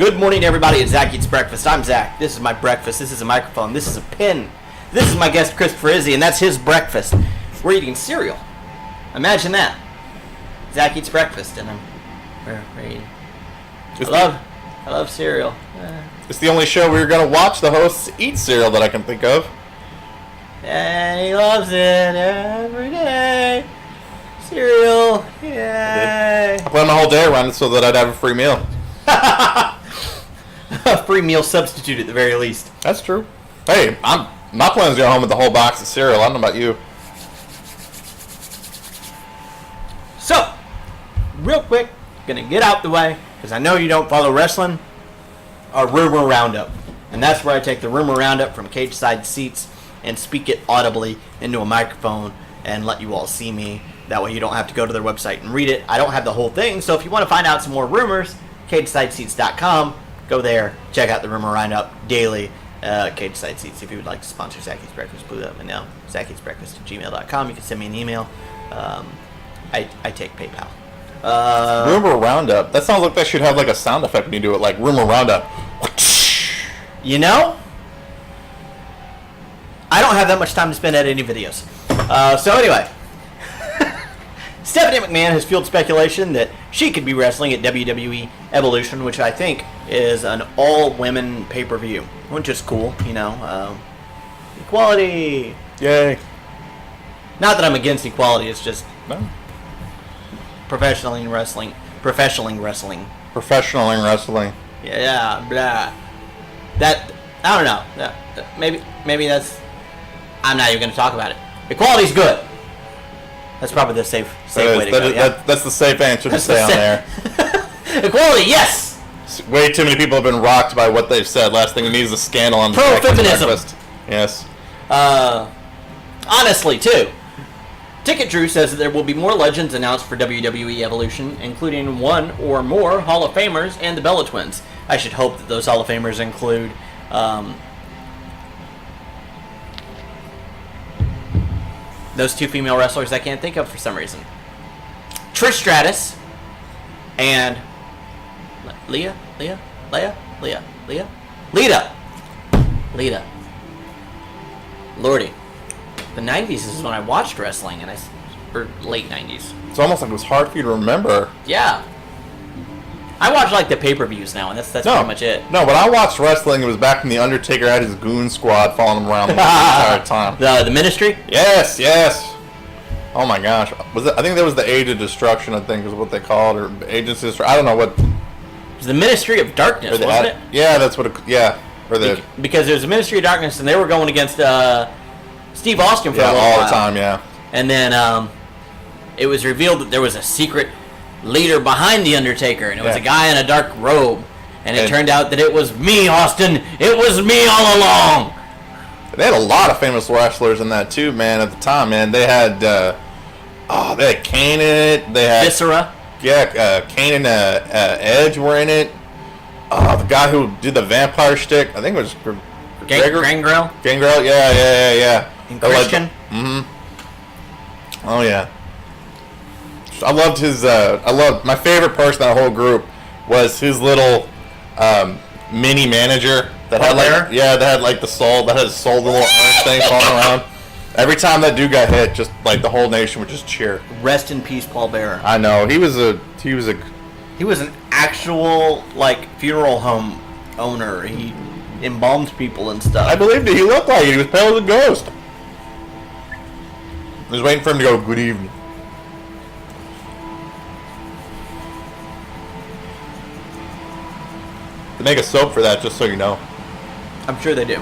Good morning, everybody. It's Zach Eats Breakfast. I'm Zach. This is my breakfast. This is a microphone. This is a pen. This is my guest, Kristopher Izzi, and that's his breakfast. We're eating cereal. Imagine that. Zach Eats Breakfast, and we're eating. I love cereal. It's the only show we're going to watch the hosts eat cereal that I can think of. And he loves it every day. Cereal. Yay. I planned my whole day around it so that I'd have a free meal. A free meal substitute at the very least. That's true. Hey, my plan's to go home with the whole box of cereal. I don't know about you. So, real quick, gonna get out the way, because I know you don't follow wrestling, a rumor roundup. And that's where I take the rumor roundup from cage side seats and speak it audibly into a microphone and let you all see me. That way you don't have to go to their website and read it. I don't have the whole thing, so if you want to find out some more rumors, cagesideseats.com. Go there, check out the rumor roundup daily. Cage Side Seats, if you would like to sponsor Zach Eats Breakfast, please let me know. ZachEatsBreakfast@gmail.com. You can send me an email. I take PayPal. Rumor roundup. That sounds like they should have like a sound effect when you do it, like rumor roundup. You know, I don't have that much time to spend editing videos. So anyway, Stephanie McMahon has fueled speculation that she could be wrestling at WWE Evolution, which I think is an all-women pay-per-view, which is cool, you know. Equality. Yay. Not that I'm against equality, it's just No. professional wrestling. Yeah, blah. That, I don't know. Maybe that's, I'm not even going to talk about it. Equality's good. That's probably the safe way to go. Yeah? That's the safe answer to stay on there. Equality, yes! Way too many people have been rocked by what they've said. Last thing we need is a scandal on pro-feminism. Yes. Honestly, too. Ticket Drew says that there will be more legends announced for WWE Evolution, including one or more Hall of Famers and the Bella Twins. I should hope that those Hall of Famers include those two female wrestlers I can't think of for some reason. Trish Stratus and Lita. Lordy. The 90s is when I watched wrestling, or late 90s. It's almost like it was hard for you to remember. Yeah. I watch like the pay-per-views now, and that's pretty much it. No, when I watched wrestling, it was back when The Undertaker had his goon squad following him around the entire time. The Ministry? Yes. Oh my gosh. Was it? I think that was the Age of Destruction, I think is what they called, or Agency of Destruction. I don't know what. It was the Ministry of Darkness, wasn't it? Yeah, that's what it, yeah. Or the, because there's a Ministry of Darkness, and they were going against Steve Austin for a little all while. the time, yeah. And then it was revealed that there was a secret leader behind The Undertaker, and it was a guy in a dark robe. And it turned out that it was me, Austin. It was me all along. They had a lot of famous wrestlers in that too, man. At the time, man, they had Kane in it. They had Viscera. Yeah, Kane and Edge were in it. The guy who did the vampire shtick, I think it was Gangrel. Gangrel, yeah. And Christian. Oh yeah. I loved his. My favorite person in that whole group was his little mini manager that had like the soul, that had his soul, the little orange thing falling around. Every time that dude got hit, just like the whole nation would just cheer. Rest in peace, Paul Bearer. I know he was an actual like funeral home owner. He embalmed people and stuff. I believed it. He looked like it. He was pale as a ghost. I was waiting for him to go, "Good evening." They make a soap for that, just so you know. I'm sure they do.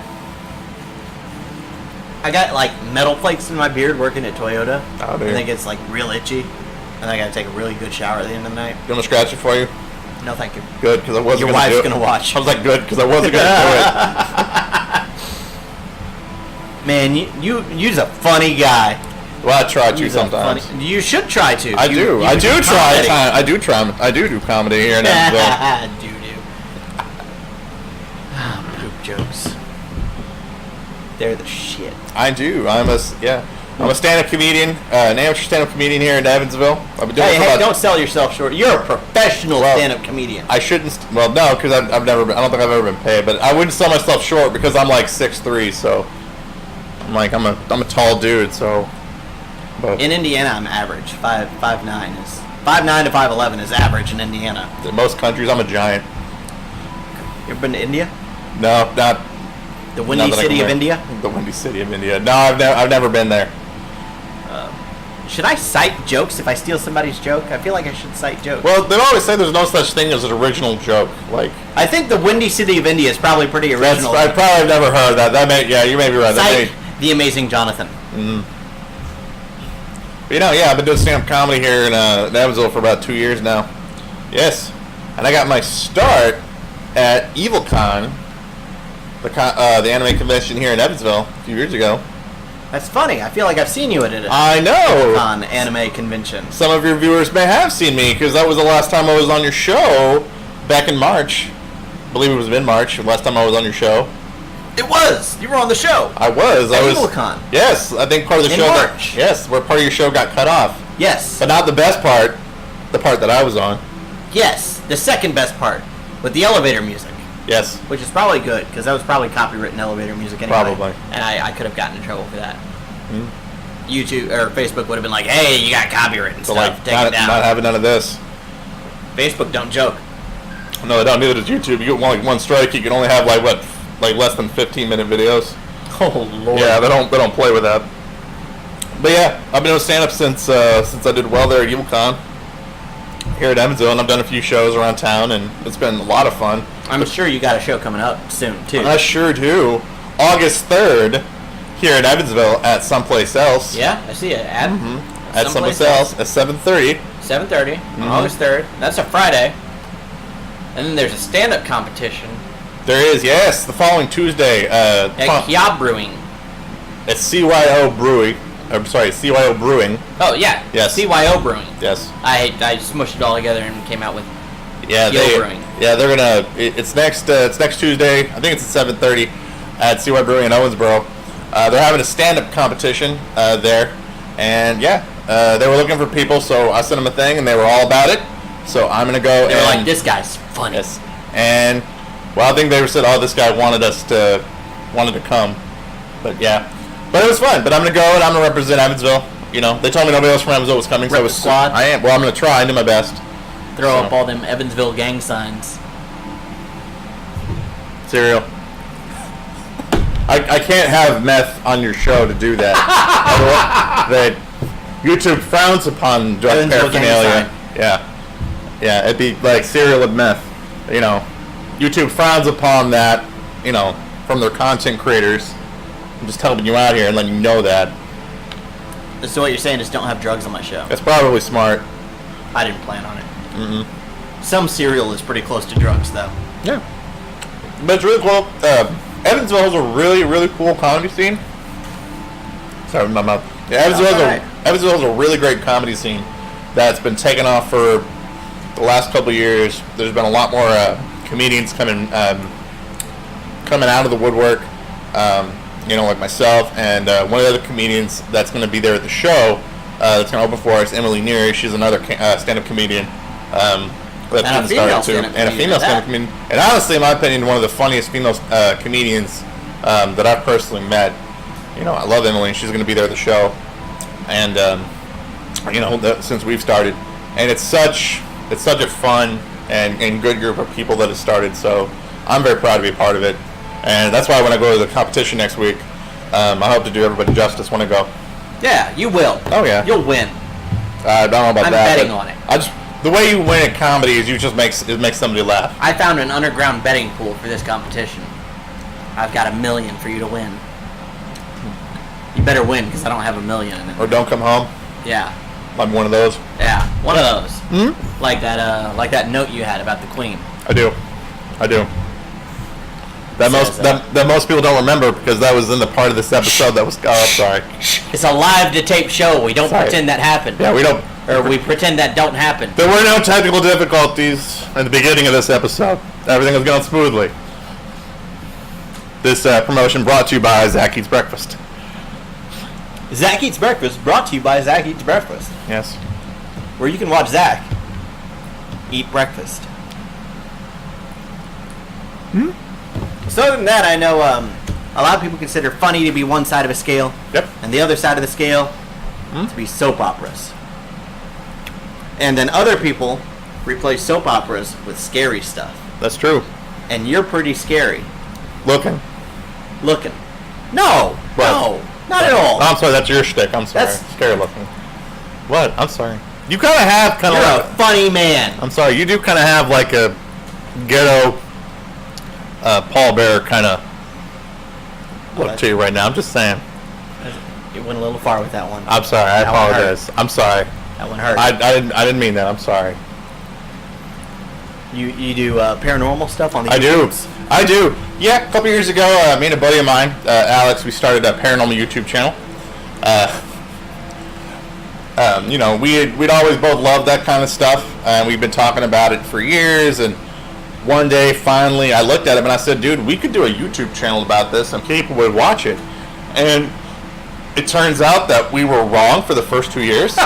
I got like metal flakes in my beard working at Toyota. Oh, dude. I think it's like real itchy, and I gotta take a really good shower at the end of the night. You want me to scratch it for you? No, thank you. Good, because I wasn't Your going to do it. wife's gonna watch. I was like, good, because I wasn't going to do it. Man, you're a funny guy. Well, I try to sometimes. You should try to. I do do comedy here and there. Poop jokes. They're the shit. I do. I'm a stand-up comedian, an amateur stand-up comedian here in Evansville. I've been doing it for about... don't sell yourself short. You're a professional stand-up comedian. I shouldn't... Well, no, because I've never been... I don't think I've ever been paid, but I wouldn't sell myself short because I'm like 6'3", so... I'm a tall dude, so... But in Indiana, I'm average. 5'9" is... 5'9" to 5'11" is average in Indiana. In most countries, I'm a giant. You ever been to India? No, not... The Windy City of India? The Windy City of India. No, I've never been there. Should I cite jokes if I steal somebody's joke? I feel like I should cite jokes. Well, they always say there's no such thing as an original joke. Like, I think the Windy City of India is probably pretty original. I probably have never heard that. Yeah, you may be right. Cite the amazing Jonathan. Mm-hmm. But, I've been doing stand-up comedy here in Evansville for about 2 years now. Yes, and I got my start at EvilCon, the anime convention here in Evansville a few years ago. That's funny. I feel like I've seen you at it. I know. On anime convention. Some of your viewers may have seen me because that was the last time I was on your show back in March. I believe it was in March. The last time I was on your show. It was. You were on the show. I was. At EvilCon. Yes, I think part of the show. March. Where part of your show got cut off. Yes. But not the best part. The part that I was on. Yes, the second best part with the elevator music. Yes. Which is probably good, because that was probably copywritten elevator music anyway. Probably. And I could have gotten in trouble for that. YouTube or Facebook would have been like, hey, you got copyright stuff. Like, take it down. Not having none of this. Facebook don't joke. No, they don't. Neither does YouTube. You get one strike, you can only have less than 15-minute videos. Oh Lord. Yeah, they don't play with that. But yeah, I've been doing stand-up since I did well there at EvilCon here at Evansville, and I've done a few shows around town, and it's been a lot of fun. I'm sure you got a show coming up soon too. I sure do. August 3rd here in Evansville at someplace else. Yeah, I see it. At someplace else at 7:30. 7:30 on August 3rd. That's a Friday. And then there's a stand-up competition. There is, yes. The following Tuesday. At Kya Brewing. At CYO Brewing. I'm sorry, CYO Brewing. Oh, yeah. Yes. CYO Brewing. Yes. I smushed it all together and came out with Brewing. Yeah, they're gonna. It's next Tuesday. I think it's at 7:30 at CY Brewing in Owensboro. They're having a stand-up competition there, and they were looking for people, so I sent them a thing, and they were all about it. So I'm gonna go. They were like, "This guy's funny." Yes. And I think they said, "Oh, this guy wanted to come," but yeah. But it was fun. But I'm gonna go and I'm gonna represent Evansville. They told me nobody else from Evansville was coming, so it was squad. I am. Well, I'm gonna try and do my best. Throw up all them Evansville gang signs. Cereal. I can't have meth on your show to do that. That YouTube frowns upon drug paraphernalia. Yeah, it'd be like cereal with meth. YouTube frowns upon that. From their content creators. I'm just helping you out here and letting you know that. So what you're saying is don't have drugs on my show. That's probably smart. I didn't plan on it. Some cereal is pretty close to drugs, though. Yeah. But it's really cool. Evansville has a really, really cool comedy scene. Sorry, my mouth. Yeah, Evansville has a really great comedy scene that's been taken off for the last couple of years. There's been a lot more comedians coming out of the woodwork. Like myself and one of the other comedians that's going to be there at the show that's going to open for us, Emily Neary. She's another stand-up comedian. And a female stand-up comedian. And honestly, in my opinion, one of the funniest female comedians that I've personally met. I love Emily. She's going to be there at the show. And, since we've started. And it's such a fun and good group of people that have started. So I'm very proud to be a part of it. And that's why when I go to the competition next week, I hope to do everybody justice when I go. Yeah, you will. Oh, yeah. You'll win. I don't know about I'm that. betting on it. The way you win at comedy is it makes somebody laugh. I found an underground betting pool for this competition. I've got $1 million for you to win. You better win because I don't have $1 million in it. Or don't come home. Yeah. I'm one of those. Yeah, one of those. Hmm? Like that note you had about the Queen. I do. That most people don't remember because that was in the part of this episode that was. Oh, sorry. It's a live to tape show. We don't pretend that happened. Yeah, we don't. Or we pretend that don't happen. There were no technical difficulties at the beginning of this episode. Everything was going smoothly. This promotion brought to you by Zach Eats Breakfast. Zach Eats Breakfast, brought to you by Zach Eats Breakfast, Yes. where you can watch Zach eat breakfast. So other than that, I know a lot of people consider funny to be one side of a scale, Yep. and the other side of the scale to be soap operas. And then other people replace soap operas with scary stuff. That's true. And you're pretty scary Looking. No, What? not at all. I'm sorry, that's your shtick. I'm sorry. That's- Scary looking. What? I'm sorry. You kind of have You're a funny man. I'm sorry. You do kind of have like a ghetto Paul Bear kind of look to you right now. I'm just saying. You went a little far with that one. I'm sorry. I That one hurt. apologize. I'm sorry. That one hurt. I didn't mean that. I'm sorry. You do paranormal stuff on the I do. YouTubes? I do. Yeah, a couple years ago, me and a buddy of mine, Alex, we started a paranormal YouTube channel. We'd always both loved that kind of stuff, and we've been talking about it for years. And one day, finally, I looked at him and I said, "Dude, we could do a YouTube channel about this, and people would watch it." And it turns out that we were wrong for the first 2 years.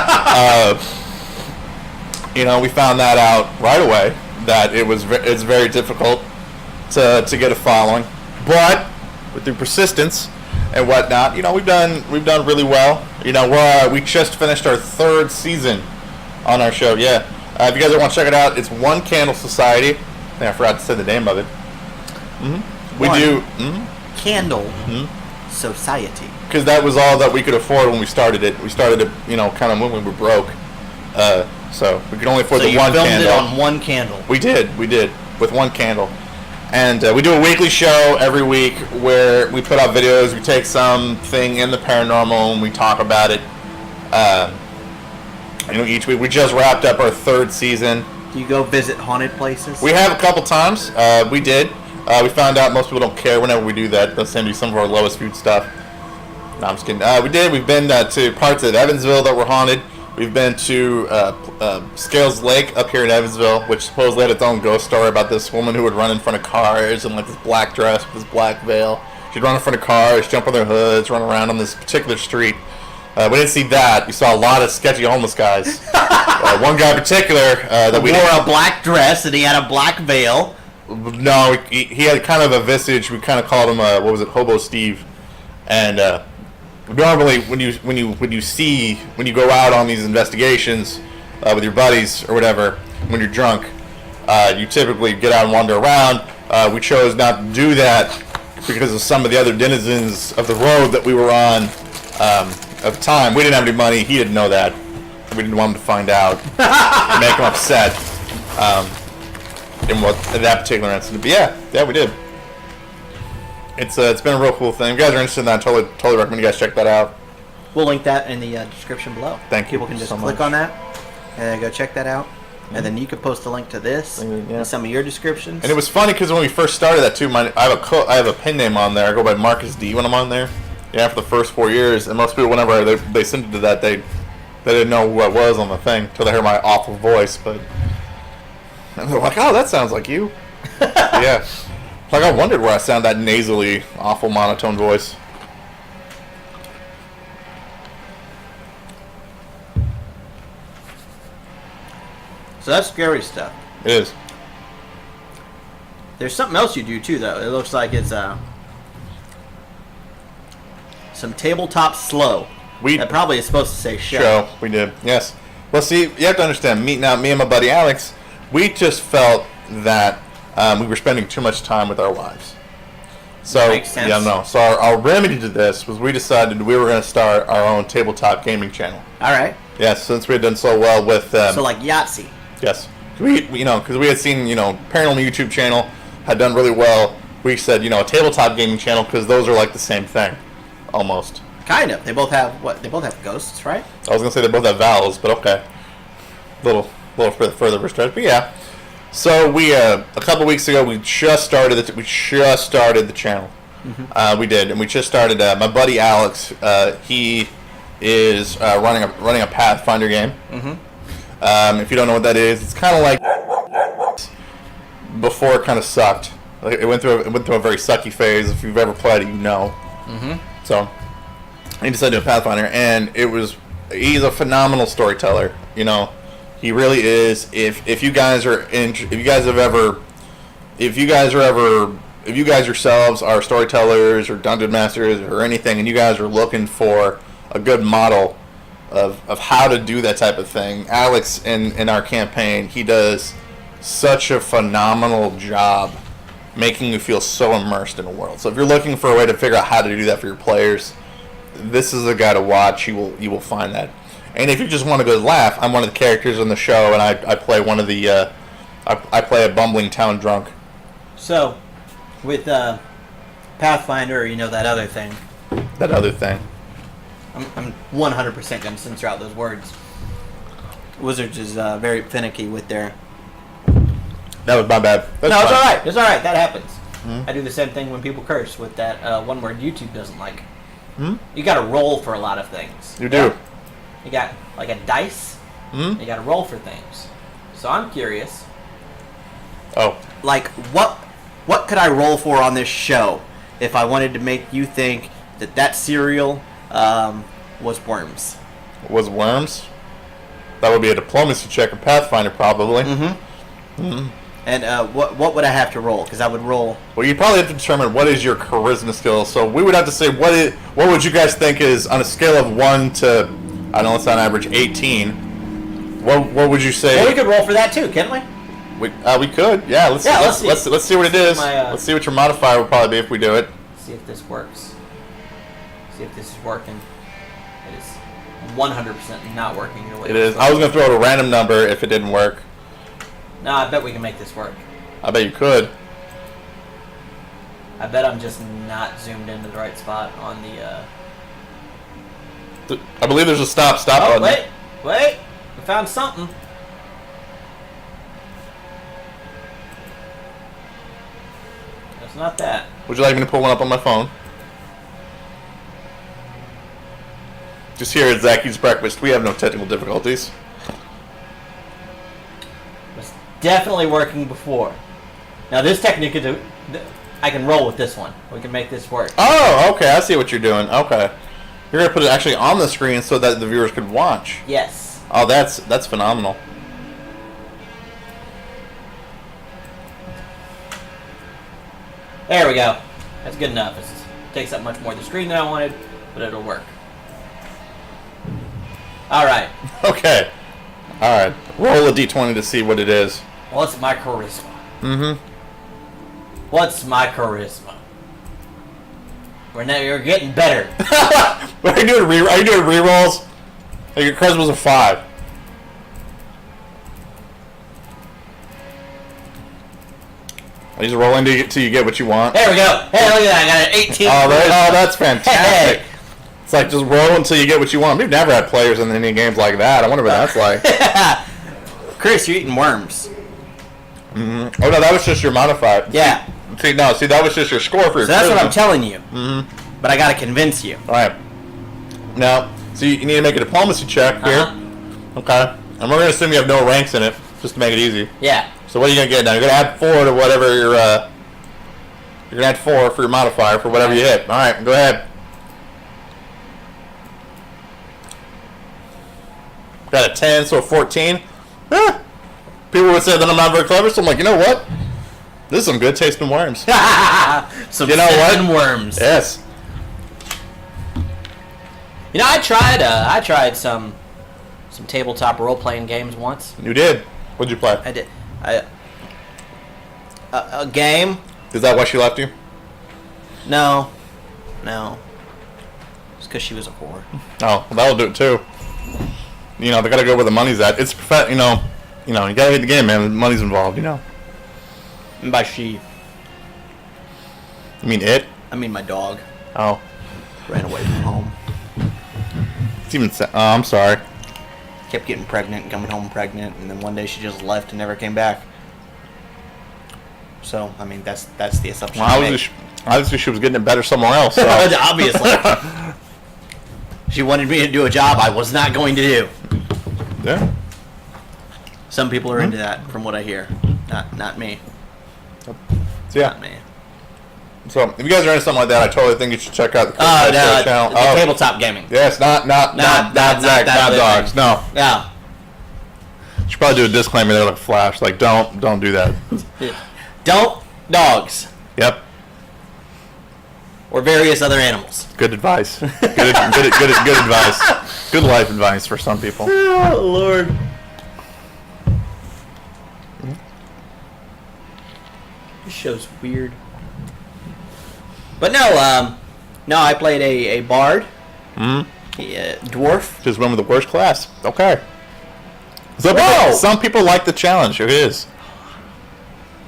We found that out right away, that it's very difficult to get a following, but with the persistence and whatnot, we've done really well. We just finished our 3rd season on our show. Yeah, if you guys want to check it out, it's One Candle Society. I forgot to say the name of it. We do Candle Society. because that was all that we could afford when we started it. We started it, kind of when we were broke, so we could only afford So the you one filmed candle. it on one candle. We did with one candle, and we do a weekly show every week where we put out videos. We take something in the paranormal and we talk about it. Each week. We just wrapped up our 3rd season. Do you go visit haunted places? We have a couple times. We did. We found out most people don't care whenever we do that. They'll send you some of our lowest viewed stuff. No, I'm just kidding. We did. We've been to parts of Evansville that were haunted. We've been to Scales Lake up here in Evansville, which supposedly had its own ghost story about this woman who would run in front of cars in like this black dress with this black veil. She'd run in front of cars, jump on their hoods, run around on this particular street. We didn't see that. We saw a lot of sketchy homeless guys. One guy in particular that we wore a black dress and he had a black veil. No, he had kind of a visage. We kind of called him Hobo Steve. And normally when you go out on these investigations with your buddies or whatever, when you're drunk, you typically get out and wander around. We chose not to do that because of some of the other denizens of the road that we were on at the time. We didn't have any money. He didn't know that. We didn't want him to find out and make him upset in that particular incident. But yeah, we did. It's been a real cool thing. If you guys are interested in that, I totally recommend you guys check that out. We'll link that in the description below. Thank you People can just so click much. on that and go check that out. And then you can post a link to this and some of your descriptions. And it was funny because when we first started that too, I have a pen name on there. I go by Marcus D when I'm on there. Yeah, for the first 4 years, and most people, whenever they sent it to that, they didn't know who I was on the thing until they heard my awful voice. But and they're like, "Oh, that sounds like you." Yeah, like I wondered where I sound that nasally, awful monotone voice. So that's scary stuff. It is. There's something else you do too, though. It looks like it's some tabletop slow. That probably is supposed to say show. We did. Yes. Well, see, you have to understand. Me and my buddy Alex, we just felt that we were spending too much time with our wives. So Makes sense. yeah, no. So our remedy to this was we decided we were going to start our own tabletop gaming channel. All right. Yes, since we had done so well with. So like Yahtzee. Yes, because we had seen paranormal YouTube channel had done really well. We said a tabletop gaming channel because those are like the same thing, almost. Kind of. They both have what? They both have ghosts, right? I was gonna say they both have vowels, but okay. Little further of a stretch, but yeah. So we a couple weeks ago we just started the channel. Mm-hmm. We did, and we just started. My buddy Alex, he is running a Pathfinder game. Mm-hmm. If you don't know what that is, it's kind of like before it kind of sucked. Like it went through a very sucky phase. If you've ever played it, you know. Mm-hmm. So He decided to do a Pathfinder, and he's a phenomenal storyteller. You know, he really is. If you guys yourselves are storytellers or dungeon masters or anything, and you guys are looking for a good model of how to do that type of thing, Alex in our campaign, he does such a phenomenal job making you feel so immersed in a world. So if you're looking for a way to figure out how to do that for your players, this is a guy to watch. You will find that. And if you just want a good laugh, I'm one of the characters on the show, and I play one of the I play a bumbling town drunk. So, with Pathfinder, you know, that other thing. That other thing. I'm 100% going to censor out those words. Wizards is very finicky with their... That was my bad. It's all right. It's all right. That happens. Mm-hmm. I do the same thing when people curse with that one word YouTube doesn't like. Mm-hmm. You got to roll for a lot of things. You do. You got like a dice. Mm-hmm. You got to roll for things. So I'm curious. Oh. Like what could I roll for on this show if I wanted to make you think that cereal was worms? Was worms? That would be a diplomacy check in Pathfinder, probably. Mm-hmm. Mm-hmm. And what would I have to roll? Because I would roll... Well, you'd probably have to determine what is your charisma skill. So we would have to say, what would you guys think is, on a scale of 1 to, I don't know, let's on average, 18, what would you say? Well, we could roll for that too, can't we? We could, yeah. Let's see what it is. Let's see what your modifier would probably be if we do it. See if this works. See if this is working. It is 100% not working your way. It is. I was going to throw out a random number if it didn't work. No, I bet we can make this work. I bet you could. I bet I'm just not zoomed into the right spot on the... I believe there's a stop button. Wait. I found something. It's not that. Would you like me to pull one up on my phone? Just here at Zacky's Breakfast, we have no technical difficulties. It's definitely working before. Now this technique, I can roll with this one. We can make this work. Oh, okay. I see what you're doing. Okay. You're going to put it actually on the screen so that the viewers can watch. Yes. Oh, that's phenomenal. There we go. That's good enough. It takes up much more of the screen than I wanted, but it'll work. All right. Okay. All right. Roll a d20 to see what it is. What's my charisma? Mm-hmm. What's my charisma? You're getting better. Are you doing rerolls? Like your charisma's a 5. Are you just rolling till you get what you want? There we go. Hey, look at that. I got an 18. Oh, that's fantastic. Hey. It's like just roll until you get what you want. We've never had players in any games like that. I wonder what that's like. Chris, you're eating worms. Mm-hmm. Oh, no, that was just your modifier. Yeah. See, that was just your score for your So that's charisma. what I'm telling you. Mm-hmm. But I got to convince you. All right. Now, so you need to make a diplomacy check here. Okay. And we're going to assume you have no ranks in it, just to make it easy. Yeah. So what are you going to get now? You're going to add 4 to whatever your... you're going to add 4 for your modifier for whatever you hit. All right, go ahead. Got a 10, so a 14. People would say that I'm not very clever, so I'm like, you know what? This is some good tasting worms. Some you know what? Worms. Yes. You know, I tried some tabletop role playing games once. You did. What'd you play? I did. A game. Is that why she left you? No. It's because she was a whore. Oh, well, that'll do it too. You know, they gotta go where the money's at. It's you know, you gotta hit the game, man. The money's involved, you know. And by she, you mean it? I mean my dog. Oh. Ran away from home. It's even. Oh, I'm sorry. Kept getting pregnant and coming home pregnant, and then one day she just left and never came back. So, I mean, that's the assumption. Well, obviously, she was getting it better somewhere else. So. Obviously. She wanted me to do a job I was not going to do. Yeah. Some people are into that, from what I hear. Not me. Yeah. Not me. So if you guys are into something like that, I totally think you should check out the channel. The tabletop gaming. Yes, not Zach, not dogs. No. Yeah. Should probably do a disclaimer there, like Flash. Like, don't do that. Don't dogs. Yep. Or various other animals. Good advice. Good advice. Good life advice for some people. Oh Lord. This show's weird. But no, I played a bard. Dwarf. Just went with the worst class. Okay. Whoa! Some people like the challenge. It is.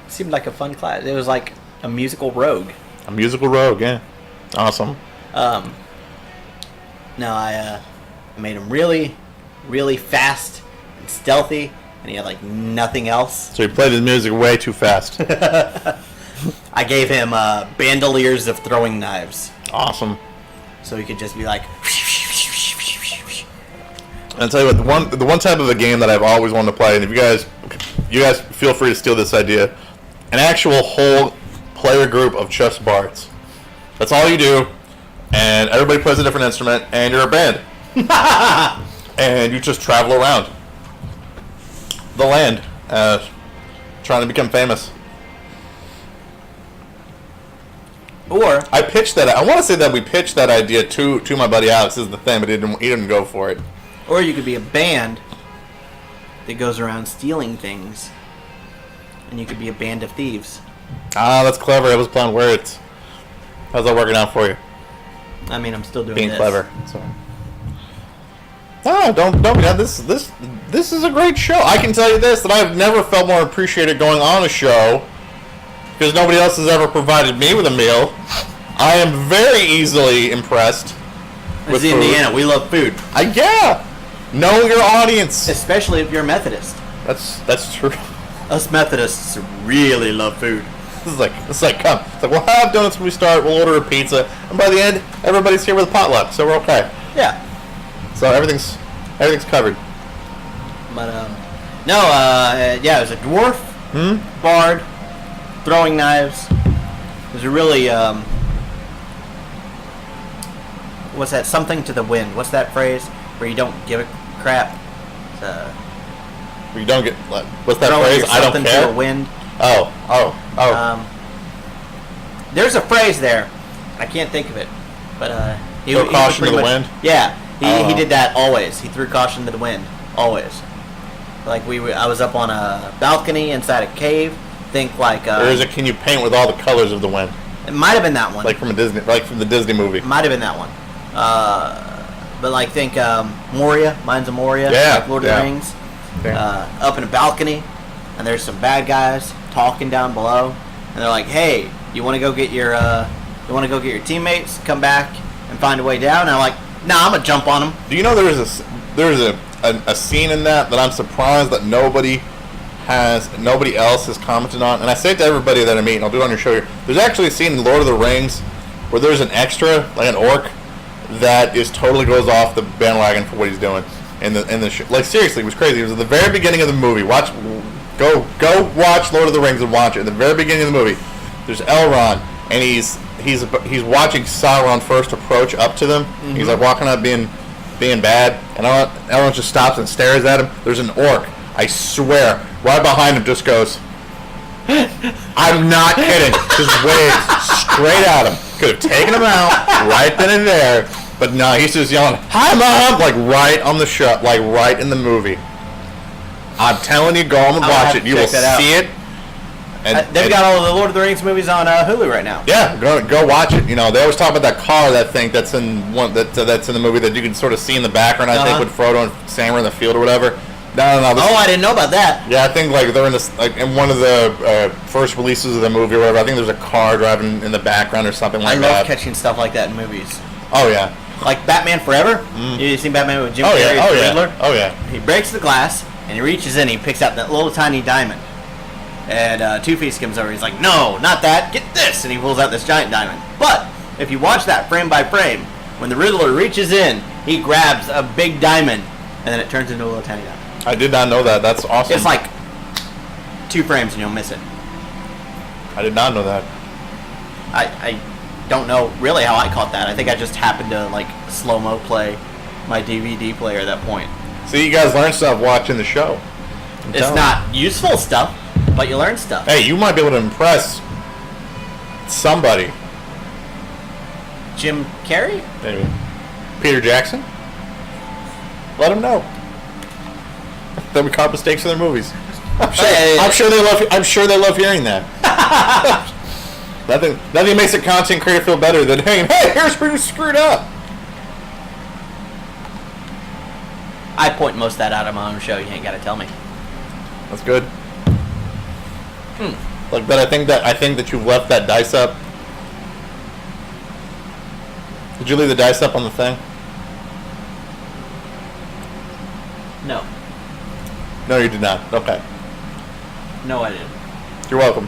Seemed like a fun class. It was like a musical rogue. A musical rogue, yeah. Awesome. No, I made him really, really fast and stealthy, and he had like nothing else. So he played his music way too fast. I gave him bandoliers of throwing knives. Awesome. So he could just be like. I'll tell you what, the one type of a game that I've always wanted to play, and if you guys feel free to steal this idea, an actual whole player group of chess bards. That's all you do, and everybody plays a different instrument, and you're a band. And you just travel around the land, trying to become famous. Or I pitched that. I want to say that we pitched that idea to my buddy Alex. Is the thing, but he didn't go for it. Or you could be a band that goes around stealing things, and you could be a band of thieves. Ah, that's clever. I was playing words. How's that working out for you? I mean, I'm still doing Being this. clever. So. Ah, don't. Yeah, this is a great show. I can tell you this, that I've never felt more appreciated going on a show because nobody else has ever provided me with a meal. I am very easily impressed. It's Indiana. We love food. Yeah. Know your audience. Especially if you're a Methodist. That's true. Us Methodists really love food. It's like come. It's like we'll have donuts when we start. We'll order a pizza, and by the end, everybody's here with a potluck, so we're okay. Yeah. So everything's covered. But yeah, it was a dwarf, bard, throwing knives. It was a really what's that? Something to the wind. What's that phrase? Where you don't give a crap. You don't get what's that phrase? I don't care. To the wind. Oh. There's a phrase there. I can't think of it, but he throw caution to the wind. Yeah, he did that always. He threw caution to the wind always. Like I was up on a balcony inside a cave. Think like. Or is it? Can you paint with all the colors of the wind? It might have been that one. Like from the Disney movie. Might have been that one. But like think Moria, Mines of Moria, yeah, like Lord of the Rings. Yeah. Up in a balcony, and there's some bad guys talking down below, and they're like, "Hey, you want to go get your teammates? Come back and find a way down." And I'm like, "Nah, I'm gonna jump on them." Do you know there's a scene in that I'm surprised that nobody else has commented on, and I say it to everybody that I meet, and I'll do it on your show here. There's actually a scene in Lord of the Rings where there's an extra, like an orc, that totally goes off the bandwagon for what he's doing in the show. Like seriously, it was crazy. It was at the very beginning of the movie. Go watch Lord of the Rings and watch it. At the very beginning of the movie, there's Elrond, and he's watching Sauron first approach up to them. Mm-hmm. He's like walking up being bad, and Elrond just stops and stares at him. There's an orc, I swear, right behind him, just goes. I'm not kidding. Just waves straight at him. Could have taken him out right then and there, but no, he's just yelling, "Hi, Mom!" Like right on the show, like right in the movie. I'm telling you, go home and watch it. You will see it. And they've got all of the Lord of the Rings movies on Hulu right now. Yeah, go watch it. You know, they always talk about that car, that thing that's in that's in the movie that you can sort of see in the background. I think with Frodo and Sam are in the field or whatever. No. I didn't know about that. Yeah, I think like they're in this in one of the first releases of the movie or whatever. I think there's a car driving in the background or something like that. I love catching stuff like that in movies. Oh yeah. Like Batman Forever. You seen Batman with Jim Carrey as the Riddler? Oh yeah. He breaks the glass and he reaches in. He picks out that little tiny diamond. And Two-Face comes over. He's like, "No, not that. Get this!" And he pulls out this giant diamond. But if you watch that frame by frame, when the Riddler reaches in, he grabs a big diamond, and then it turns into a little tiny diamond. I did not know that. That's awesome. It's like 2 frames and you'll miss it. I did not know that. I don't know really how I caught that. I think I just happened to like slow-mo play my DVD player at that point. See, you guys learn stuff watching the show. It's not useful stuff, but you learn stuff. Hey, you might be able to impress somebody. Jim Carrey? Maybe. Peter Jackson? Let them know that we caught mistakes in their movies. I'm sure they love hearing that. Nothing makes a content creator feel better than, hey, here's where you screwed up. I point most of that out on my own show. You ain't got to tell me. That's good. Like, but I think that you left that dice up. Did you leave the dice up on the thing? No. No, you did not. Okay. No, I didn't. You're welcome.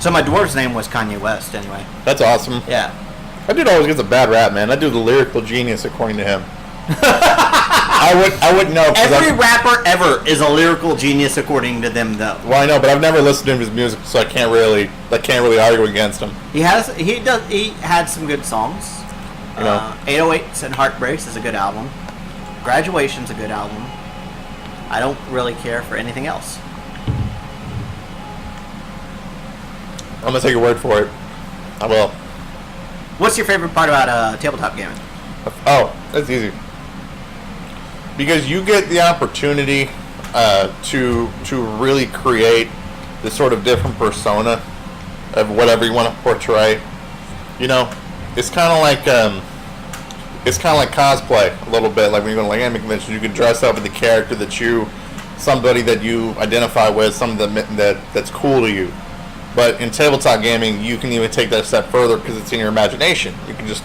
So my dwarf's name was Kanye West, anyway. That's awesome. Yeah. That dude always gets a bad rap, man. That dude's a lyrical genius, according to him. I wouldn't know. Every rapper ever is a lyrical genius, according to them, though. Well, I know, but I've never listened to his music, so I can't really argue against him. He had some good songs. You know, 808s and Heartbreaks is a good album. Graduation's a good album. I don't really care for anything else. I'm gonna take your word for it. I will. What's your favorite part about tabletop gaming? Oh, that's easy. Because you get the opportunity to really create this sort of different persona of whatever you want to portray. You know, it's kind of like cosplay a little bit. Like when you go to like anime conventions, you can dress up with the character somebody that you identify with, something that's cool to you. But in tabletop gaming, you can even take that a step further because it's in your imagination. You can just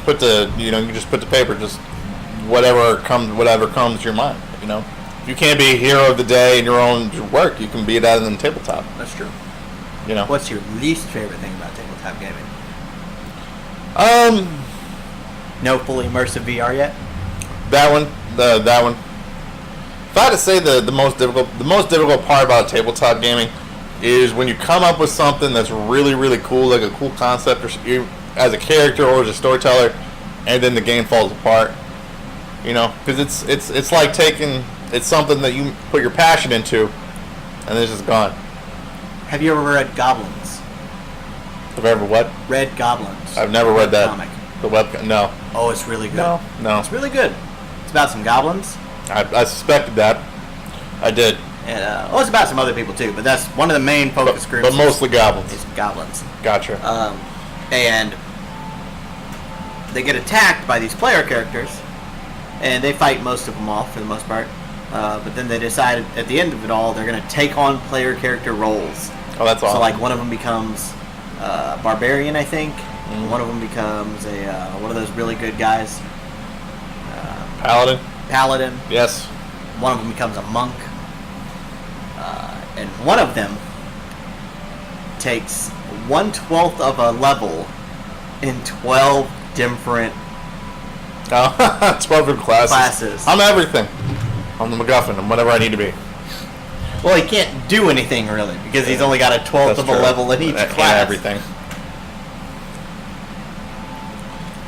put the paper, just whatever comes to your mind. You know, if you can't be a hero of the day in your own work, you can be that in the tabletop. That's true. You know, what's your least favorite thing about tabletop gaming? No fully immersive VR yet. That one. If I had to say the most difficult part about tabletop gaming is when you come up with something that's really, really cool, like a cool concept, or as a character or as a storyteller, and then the game falls apart. You know, because it's like it's something that you put your passion into, and it's just gone. Have you ever read Goblins? Have I ever what? Read Goblins. I've never read that. Comic. The webcomic? No. Oh, it's really good. No. It's really good. It's about some goblins. I suspected that. I did. And it's about some other people too, but that's one of the main focus groups. But mostly goblins. Is goblins. Gotcha. And they get attacked by these player characters, and they fight most of them off for the most part. But then they decided at the end of it all, they're going to take on player character roles. Oh, that's awesome. So like one of them becomes barbarian, I think. Mm. One of them becomes one of those really good guys. Paladin. Yes. One of them becomes a monk. And one of them takes 1/12 of a level in 12 different 12 different classes. I'm everything. I'm the MacGuffin. I'm whatever I need to be. Well, he can't do anything really because he's only got a 12th of a level in each class. And everything.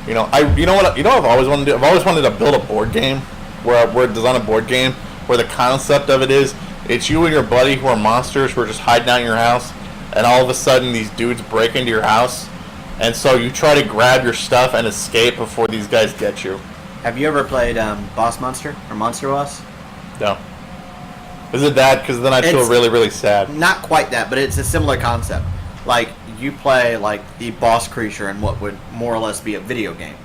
You know what I've always wanted to do? I've always wanted to build a board game where design a board game where the concept of it is it's you and your buddy who are monsters who are just hiding out in your house, and all of a sudden these dudes break into your house, and so you try to grab your stuff and escape before these guys get you. Have you ever played Boss Monster or Monster Boss? No. Is it that? Because then I'd feel really, really sad. Not quite that, but it's a similar concept. Like, you play like the boss creature in what would more or less be a video game.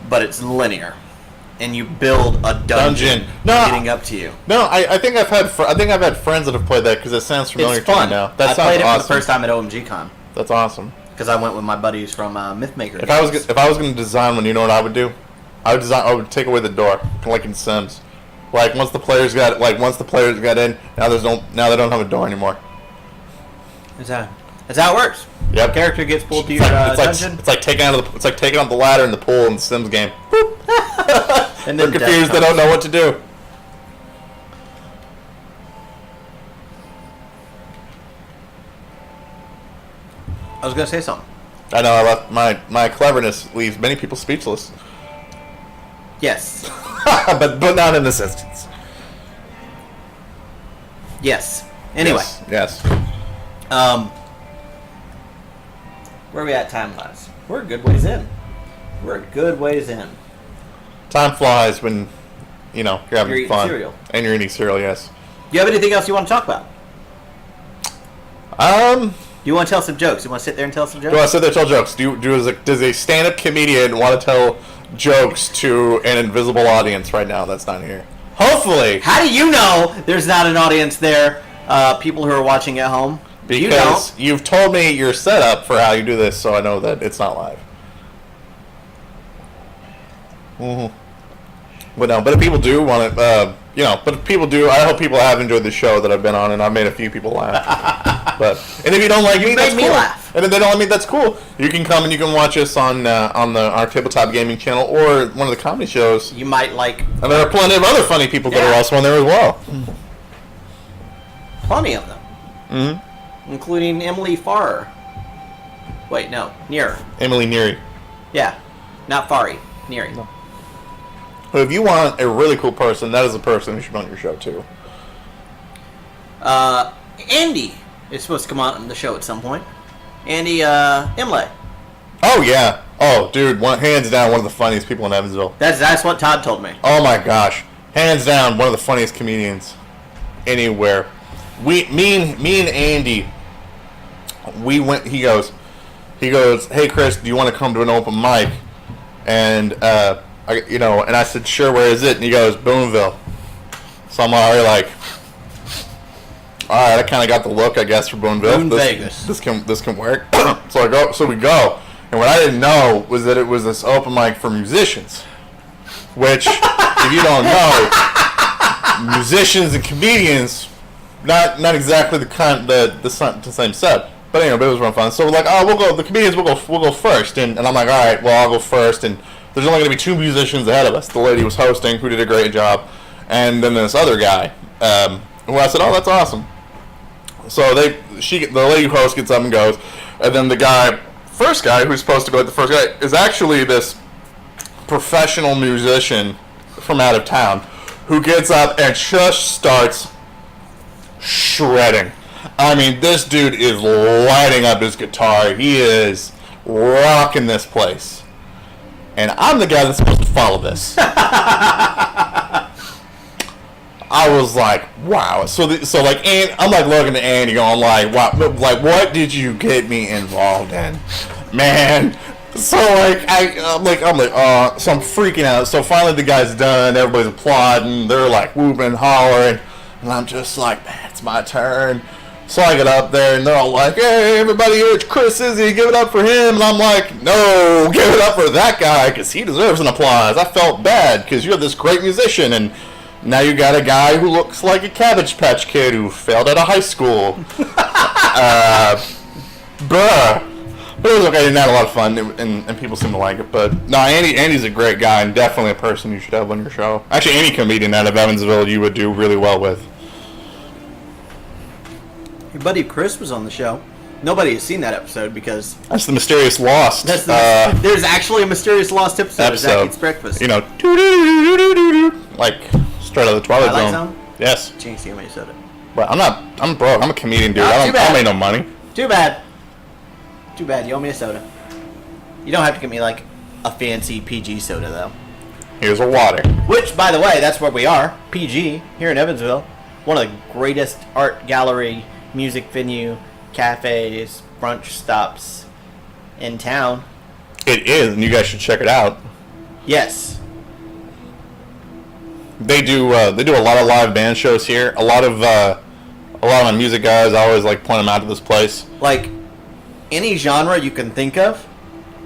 But it's linear. And you build a dungeon leading up to you. No, I think I've had friends that have played that because it sounds familiar it's fun. to me now. I played it for the first time at OMG Con. That's awesome. Because I went with my buddies from Mythmaker. If I was going to design one, you know what I would do? I would take away the door, like in Sims. Like once the players got in, now they don't have a door anymore. That's how it works. Yep. The character gets pulled to your dungeon. It's like taking out the ladder in the pool in the Sims game. And they're confused. They don't know what to do. I was going to say something. I know I left my cleverness leaves many people speechless. Yes. but not in this instance. Yes. Anyway. Yes. Where are we at time-wise? We're a good ways in. Time flies when, you're having You're fun. eating cereal. And you're eating cereal, yes. Do you have anything else you want to talk about? Do you want to tell some jokes? You want to sit there and tell some jokes? Do I sit there and tell jokes? Does a stand-up comedian want to tell jokes to an invisible audience right now that's not here? Hopefully. How do you know there's not an audience there? People who are watching at home? Because you've told me your setup for how you do this, so I know that it's not live. But if people do want it, but if people do, I hope people have enjoyed the show that I've been on, and I've made a few people laugh. And if you don't like me, that's me cool. Laugh. And if they don't like me, that's cool. You can come and you can watch us on our tabletop gaming channel or one of the comedy shows. You might like. And there are plenty of other funny people that are also on there as well. Plenty of them. Mm-hmm. Including Emily Farrer. Wait, no. Nearer. Emily Neary. Yeah. Not Farry. Neary. No. If you want a really cool person, that is the person who should be on your show too. Andy is supposed to come on the show at some point. Andy Imlay. Oh yeah. Oh dude, hands down one of the funniest people in Evansville. That's what Todd told me. Oh my gosh. Hands down one of the funniest comedians anywhere. Me and Andy, we went. He goes, hey Chris, do you want to come to an open mic? And and I said, sure. Where is it? And he goes, Boonville. So I'm already like, all right. I kind of got the look, I guess, for Boonville. Vegas. This can work. So we go. And what I didn't know was that it was this open mic for musicians. Which, if you don't know, musicians and comedians. Not exactly the same set, but anyway, it was real fun. So we're like, we'll go. The comedians we'll go first, and I'm like, all right, well I'll go first. And there's only going to be 2 musicians ahead of us. The lady was hosting, who did a great job, and then this other guy, who I said, oh, that's awesome. So the lady who hosts gets up and goes, and then the first guy who's supposed to go with the first guy is actually this professional musician from out of town who gets up and just starts shredding. I mean, this dude is lighting up his guitar. He is rocking this place. And I'm the guy that's supposed to follow this. I was like, wow. So I'm like looking at Andy going like, wow, like what did you get me involved in, man? So I'm like, so I'm freaking out. So finally the guy's done. Everybody's applauding. They're like whooping, hollering. And I'm just like, man, it's my turn. So I get up there, and they're all like, hey, everybody, it's Chris Izzi, give it up for him. And I'm like, no, give it up for that guy, because he deserves an applause. I felt bad, because you're this great musician, and now you got a guy who looks like a Cabbage Patch Kid who failed out of high school. But it was okay, and had a lot of fun, and people seem to like it. But no, Andy's a great guy, and definitely a person you should have on your show. Actually, any comedian out of Evansville you would do really well with. Your buddy Chris was on the show. Nobody has seen that episode because that's the Mysterious Lost. There's actually a Mysterious Lost episode. Zach Eats Breakfast. Like straight out of the Twilight Zone. Yes. Jinx, you said it. But I'm broke. I'm a comedian, dude. I don't make no money. Too bad. You owe me a soda. You don't have to get me like a fancy PG soda though. Here's a water. Which, by the way, that's where we are. PG here in Evansville. One of the greatest art gallery, music venue, cafes, brunch stops in town. It is, and you guys should check it out. Yes. They do a lot of live band shows here. A lot of my music guys, I always like point them out to this place. Like any genre you can think of,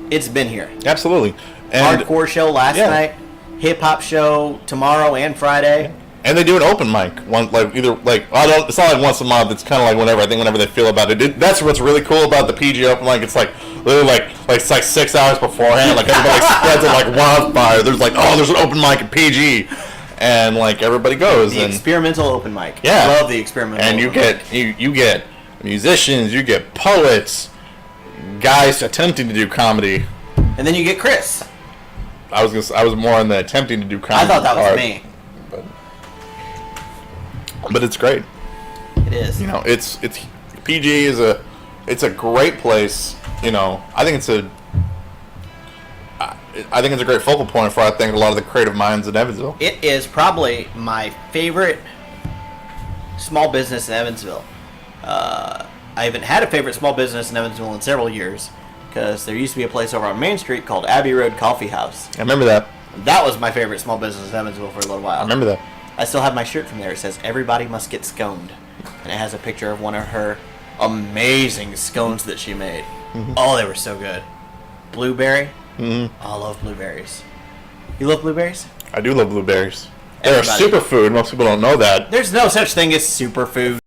it's been here. Absolutely. And hardcore show last night, hip hop show tomorrow and Friday. And they do an open mic, it's not like once a month. It's kind of like whenever they feel about it. That's what's really cool about the PG open mic. It's like literally it's like 6 hours beforehand. Like everybody spreads it like wildfire. There's there's an open mic at PG, and like everybody goes. The experimental open mic. Yeah, I love the experimental. And you get musicians, you get poets, guys attempting to do comedy. And then you get Chris. I was more on the attempting to do comedy. I thought that was part, me. But it's great. It is. You know, it's PG is a great place. You know, I think it's a great focal point for, I think, a lot of the creative minds in Evansville. It is probably my favorite small business in Evansville. I haven't had a favorite small business in Evansville in several years, because there used to be a place over on Main Street called Abbey Road Coffee House. I remember that. That was my favorite small business in Evansville for a little while. I remember that. I still have my shirt from there. It says, "Everybody must get sconed." And it has a picture of one of her amazing scones that she made. Mm-hmm. Oh, they were so good. Blueberry. Mm-hmm. Oh, I love blueberries. You love blueberries? I do love blueberries. They're a superfood. Most people don't know that. There's no such thing as superfood.